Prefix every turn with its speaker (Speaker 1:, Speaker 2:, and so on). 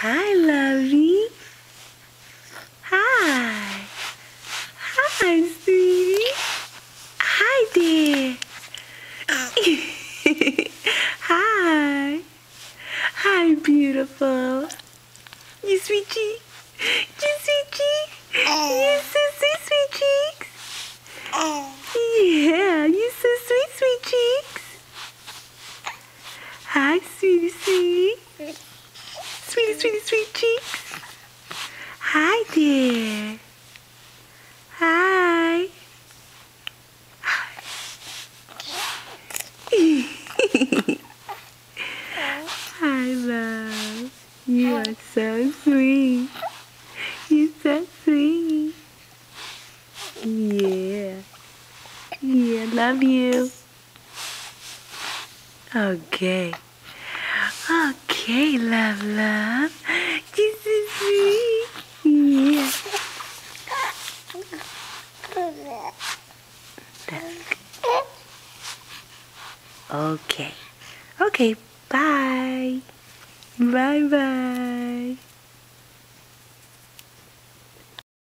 Speaker 1: Hi, lovey. Hi. Hi, sweetie. Hi there. Hi. Hi, beautiful. You sweet cheek. You sweet cheek. You so sweet, sweet cheeks. Yeah, you so sweet, sweet cheeks. Hi, sweetie, sweetie. Sweetie, sweetie, sweet cheeks. Hi there. Hi. Hi, love. You are so sweet. You're so sweet. Yeah. Yeah, love you. Okay. Okay, love, love. You're so sweet. Yeah. Okay. Okay, bye. Bye-bye.